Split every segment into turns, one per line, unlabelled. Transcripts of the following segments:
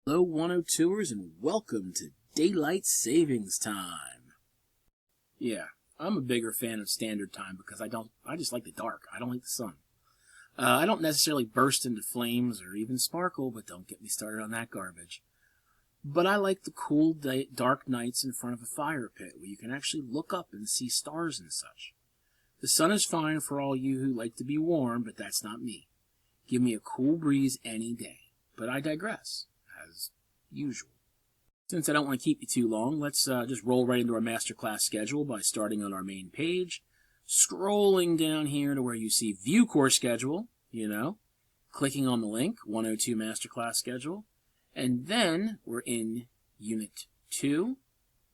Hello 102ers and welcome to Daylight Savings Time. Yeah, I'm a bigger fan of standard time because I just like the dark. I don't like the sun. I don't necessarily burst into flames or even sparkle, but don't get me started on that garbage. But I like the cool dark nights in front of a fire pit where you can actually look up and see stars and such. The sun is fine for all you who like to be warm, but that's not me. Give me a cool breeze any day. But I digress, as usual. Since I don't want to keep you too long, let's just roll right into our masterclass schedule by starting on our main page, scrolling down here to where you see View Course Schedule, clicking on the link, 102 Masterclass Schedule, and then we're in Unit 2,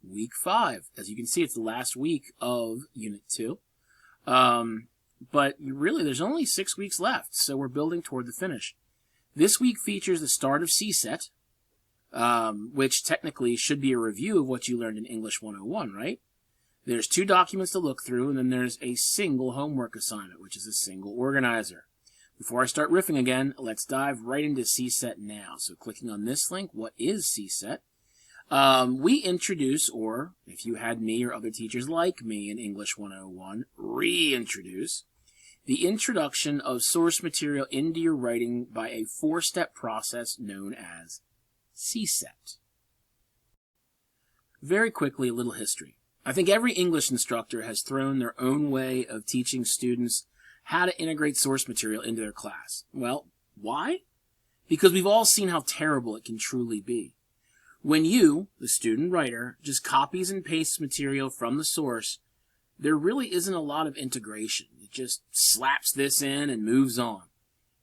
Week 5. As you can see, it's the last week of Unit 2. But really, there's only 6 weeks left, so we're building toward the finish. This week features the start of CSET, which technically should be a review of what you learned in English 101, right? There's 2 documents to look through, and then there's a single homework assignment, which is a single organizer. Before I start riffing again, let's dive right into CSET now. So clicking on this link, what is CSET? We introduce, or if you had me or other teachers like me in English 101, reintroduce the introduction of source material into your writing by a 4-step process known as CSET. Very quickly, a little history. I think every English instructor has thrown their own way of teaching students how to integrate source material into their class. Well, why? Because we've all seen how terrible it can truly be. When you, the student writer, just copies and pastes material from the source, there really isn't a lot of integration. It just slaps this in and moves on.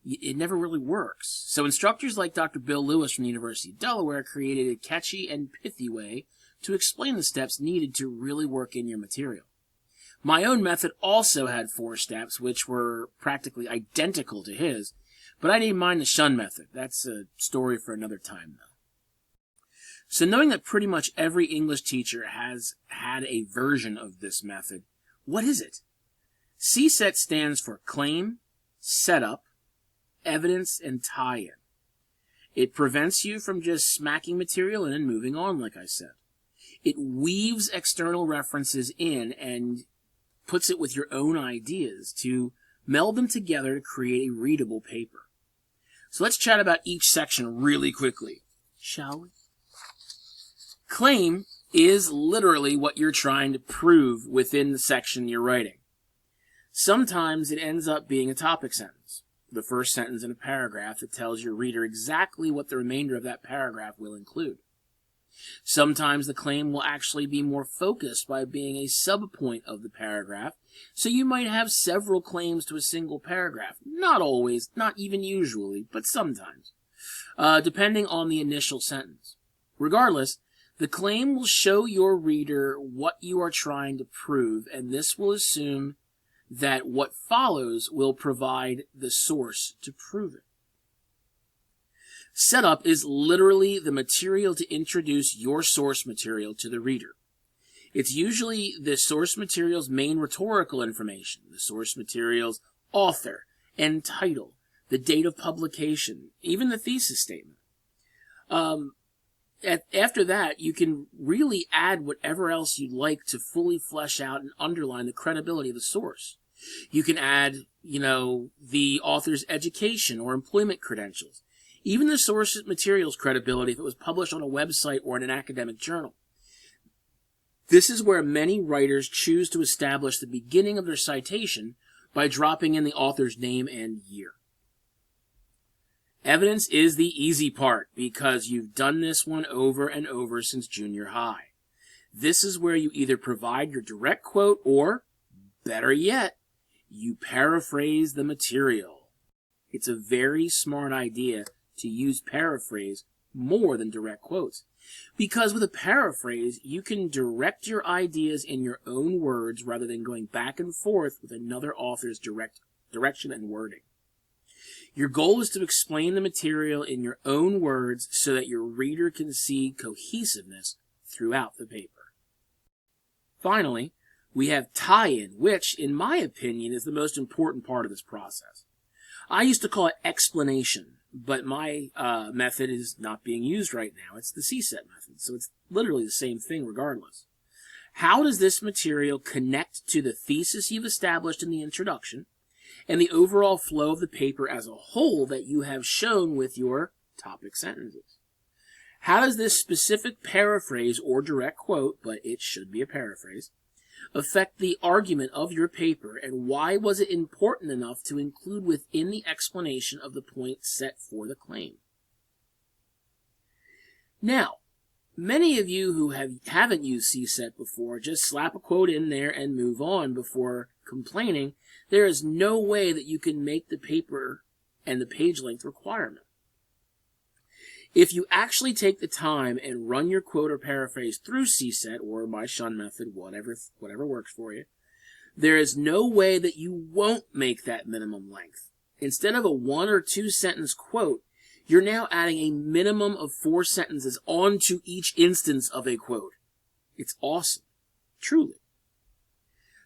It never really works. So instructors like Dr. Bill Lewis from the University of Delaware created a catchy and pithy way to explain the steps needed to really work in your material. My own method also had 4 steps, which were practically identical to his, but I named mine the Shun method. That's a story for another time, though. So knowing that pretty much every English teacher has had a version of this method, what is it? CSET stands for Claim, Setup, Evidence, and Tie-in. It prevents you from just smacking material in and moving on, like I said. It weaves external references in and puts it with your own ideas to meld them together to create a readable paper. So let's chat about each section really quickly, shall we? Claim is literally what you're trying to prove within the section you're writing. Sometimes it ends up being a topic sentence, the first sentence in a paragraph that tells your reader exactly what the remainder of that paragraph will include. Sometimes the claim will actually be more focused by being a subpoint of the paragraph, so you might have several claims to a single paragraph. Not always, not even usually, but sometimes, depending on the initial sentence. Regardless, the claim will show your reader what you are trying to prove, and this will assume that what follows will provide the source to prove it. Setup is literally the material to introduce your source material to the reader. It's usually the source material's main rhetorical information, the source material's author and title, the date of publication, even the thesis statement. After that, you can really add whatever else you'd like to fully flesh out and underline the credibility of the source. You can add, the author's education or employment credentials, even the source material's credibility if it was published on a website or in an academic journal. This is where many writers choose to establish the beginning of their citation by dropping in the author's name and year. Evidence is the easy part because you've done this one over and over since junior high. This is where you either provide your direct quote or, better yet, you paraphrase the material. It's a very smart idea to use paraphrase more than direct quotes, because with a paraphrase, you can direct your ideas in your own words rather than going back and forth with another author's direction and wording. Your goal is to explain the material in your own words so that your reader can see cohesiveness throughout the paper. Finally, we have tie-in, which, in my opinion, is the most important part of this process. I used to call it explanation, but my method is not being used right now. It's the CSET method, so it's literally the same thing regardless. How does this material connect to the thesis you've established in the introduction and the overall flow of the paper as a whole that you have shown with your topic sentences? How does this specific paraphrase or direct quote, but it should be a paraphrase, affect the argument of your paper, and why was it important enough to include within the explanation of the point set for the claim? Now, many of you who haven't used CSET before just slap a quote in there and move on before complaining. There is no way that you can make the paper and the page length requirement. If you actually take the time and run your quote or paraphrase through CSET or my Shun method, whatever works for you, there is no way that you won't make that minimum length. Instead of a 1 or 2 sentence quote, you're now adding a minimum of 4 sentences onto each instance of a quote. It's awesome. Truly.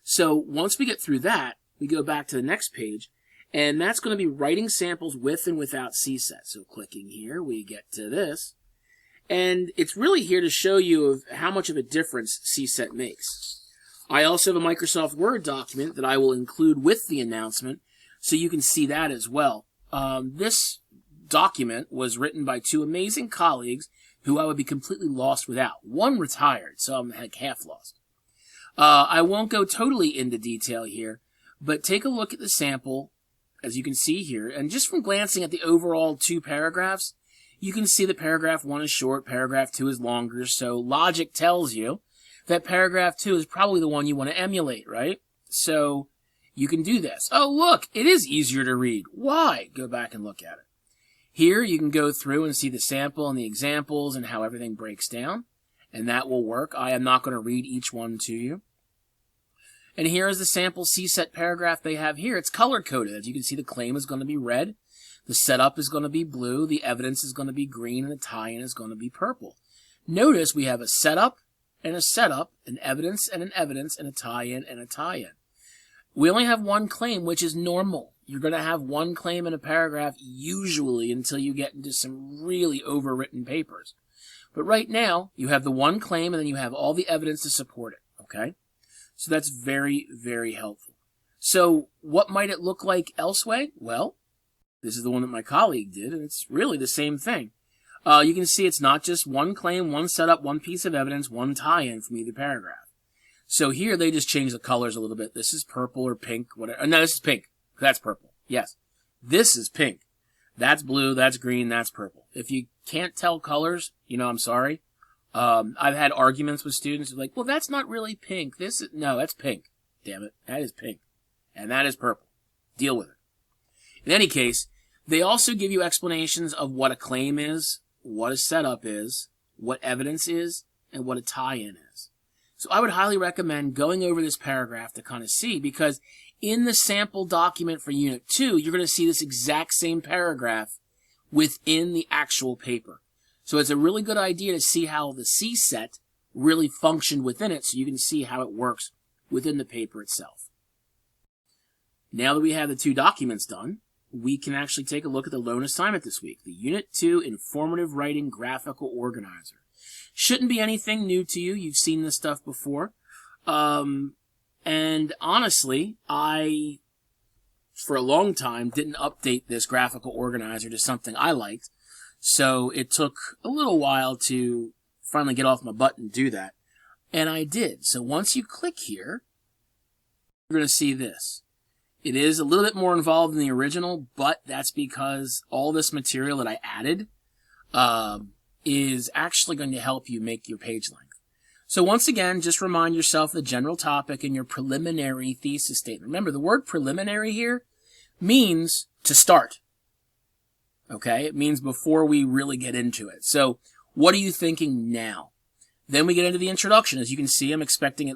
So once we get through that, we go back to the next page, and that's going to be writing samples with and without CSET. So clicking here, we get to this. And it's really here to show you of how much of a difference CSET makes. I also have a Microsoft Word document that I will include with the announcement, so you can see that as well. This document was written by 2 amazing colleagues who I would be completely lost without. One retired, so I'm like half lost. I won't go totally into detail here, but take a look at the sample, as you can see here, and just from glancing at the overall 2 paragraphs, you can see that paragraph 1 is short, paragraph 2 is longer, so logic tells you that paragraph 2 is probably the one you want to emulate, right? So you can do this. Oh, look, it is easier to read. Why? Go back and look at it. Here you can go through and see the sample and the examples and how everything breaks down, and that will work. I am not going to read each one to you. And here is the sample CSET paragraph they have here. It's color-coded. As you can see, the claim is going to be red, the setup is going to be blue, the evidence is going to be green, and the tie-in is going to be purple. Notice we have a setup, an evidence, and a tie-in, and a tie-in. We only have one claim, which is normal. You're going to have one claim in a paragraph usually until you get into some really overwritten papers. But right now, you have the one claim and then you have all the evidence to support it, okay? So that's very, very helpful. So what might it look like elsewhere? Well, this is the one that my colleague did, and it's really the same thing. You can see it's not just one claim, one setup, one piece of evidence, one tie-in from either paragraph. So here they just change the colors a little bit. This is purple or pink, whatever. No, this is pink. That's purple. Yes. This is pink. That's blue, that's green, that's purple. If you can't tell colors, I'm sorry. I've had arguments with students who are like, well, that's not really pink. No, that's pink. Damn it. That is pink. And that is purple. Deal with it. In any case, they also give you explanations of what a claim is, what a setup is, what evidence is, and what a tie-in is. So I would highly recommend going over this paragraph to kind of see, because in the sample document for Unit 2, you're going to see this exact same paragraph within the actual paper. So it's a really good idea to see how the CSET really functioned within it, so you can see how it works within the paper itself. Now that we have the 2 documents done, we can actually take a look at the loan assignment this week, the Unit 2 Informative Writing Graphical Organizer. Shouldn't be anything new to you. You've seen this stuff before. And honestly, I, for a long time, didn't update this graphical organizer to something I liked. So it took a little while to finally get off my butt and do that. And I did. So once you click here, you're going to see this. It is a little bit more involved than the original, but that's because all this material that I added is actually going to help you make your page length. So once again, just remind yourself of the general topic and your preliminary thesis statement. Remember, the word preliminary here means to start. Okay? It means before we really get into it. So what are you thinking now? Then we get into the introduction. As you can see, I'm expecting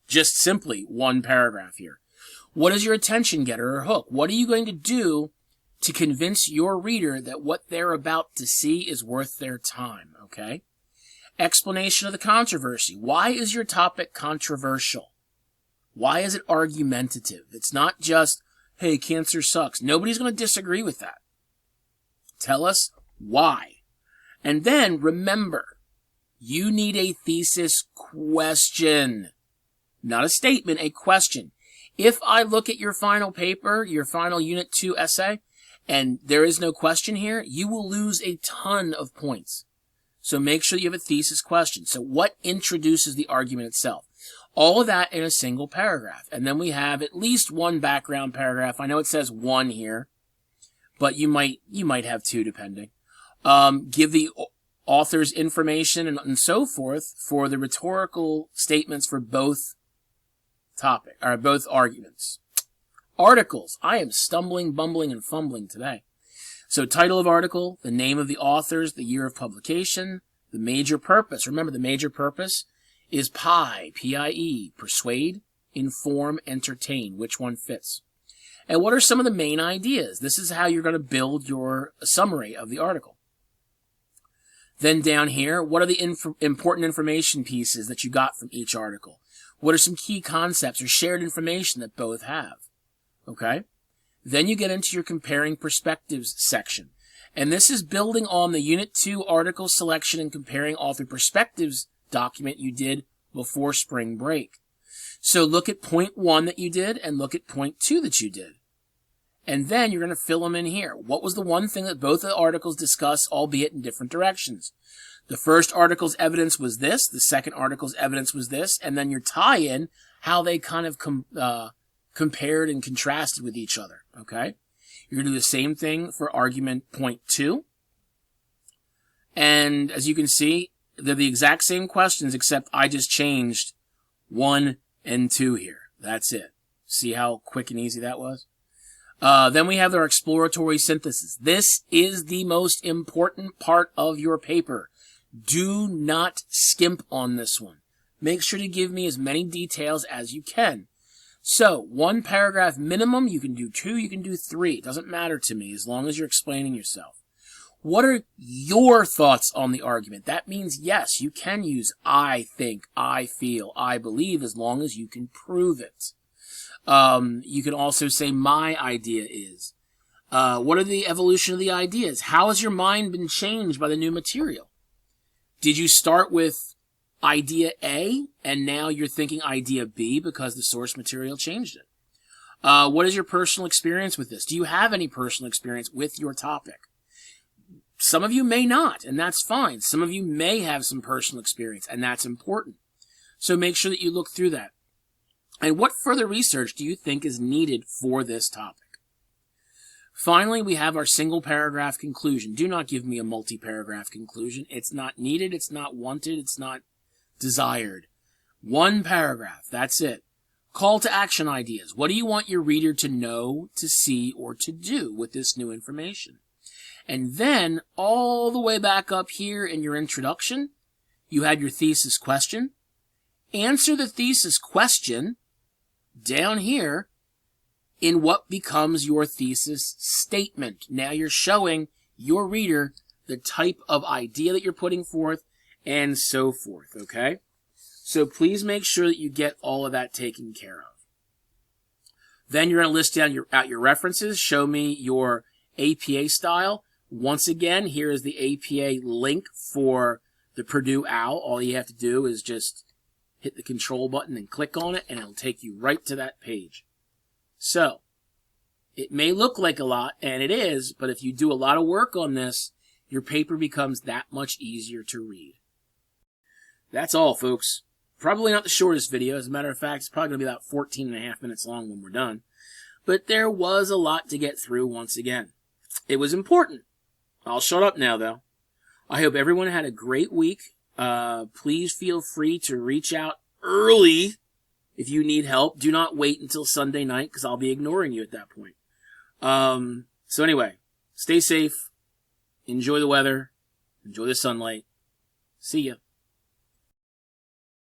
just simply one paragraph here. What is your attention getter or hook? What are you going to do to convince your reader that what they're about to see is worth their time, okay? Explanation of the controversy. Why is your topic controversial? Why is it argumentative? It's not just hey, cancer sucks. Nobody's going to disagree with that. Tell us why. And then remember, you need a thesis question. Not a statement, a question. If I look at your final paper, your final Unit 2 essay, and there is no question here, you will lose a ton of points. So make sure you have a thesis question. So what introduces the argument itself? All of that in a single paragraph. And then we have at least one background paragraph. I know it says one here, but you might have two depending. Give the author's information and so forth for the rhetorical statements for both both arguments. Articles. I am stumbling, bumbling, and fumbling today. So title of article, the name of the authors, the year of publication, the major purpose. Remember, the major purpose is PIE, P-I-E, persuade, inform, entertain. Which one fits? And what are some of the main ideas? This is how you're going to build your summary of the article. Then down here, what are the important information pieces that you got from each article? What are some key concepts or shared information that both have? Okay? Then you get into your comparing perspectives section. And this is building on the Unit 2 article selection and comparing author perspectives document you did before spring break. So look at point 1 that you did and look at point 2 that you did. And then you're going to fill them in here. What was the one thing that both the articles discuss, albeit in different directions? The first article's evidence was this. The second article's evidence was this. And then your tie-in, how they kind of compared and contrasted with each other. Okay? You're going to do the same thing for argument point 2. And as you can see, they're the exact same questions, except I just changed 1 and 2 here. That's it. See how quick and easy that was? Then we have our exploratory synthesis. This is the most important part of your paper. Do not skimp on this one. Make sure to give me as many details as you can. So, 1 paragraph minimum, you can do 2, you can do 3. It doesn't matter to me as long as you're explaining yourself. What are your thoughts on the argument? That means, yes, you can use I think, I feel, I believe, as long as you can prove it. You can also say my idea is. What are the evolution of the ideas? How has your mind been changed by the new material? Did you start with idea A and now you're thinking idea B because the source material changed it? What is your personal experience with this? Do you have any personal experience with your topic? Some of you may not, and that's fine. Some of you may have some personal experience, and that's important. So make sure that you look through that. And what further research do you think is needed for this topic? Finally, we have our single paragraph conclusion. Do not give me a multi-paragraph conclusion. It's not needed, it's not wanted, it's not desired. 1 paragraph, that's it. Call to action ideas. What do you want your reader to know, to see, or to do with this new information? And then, all the way back up here in your introduction, you had your thesis question. Answer the thesis question down here in what becomes your thesis statement. Now you're showing your reader the type of idea that you're putting forth and so forth, okay? So please make sure that you get all of that taken care of. Then you're going to list down out your references. Show me your APA style. Once again, here is the APA link for the Purdue OWL. All you have to do is just hit the control button and click on it, and it'll take you right to that page. So, it may look like a lot, and it is, but if you do a lot of work on this, your paper becomes that much easier to read. That's all, folks. Probably not the shortest video. As a matter of fact, it's probably going to be about 14 and a half minutes long when we're done. But there was a lot to get through once again. It was important. I'll shut up now, though. I hope everyone had a great week. Please feel free to reach out early if you need help. Do not wait until Sunday night, because I'll be ignoring you at that point. So anyway, stay safe. Enjoy the weather. Enjoy the sunlight. See ya.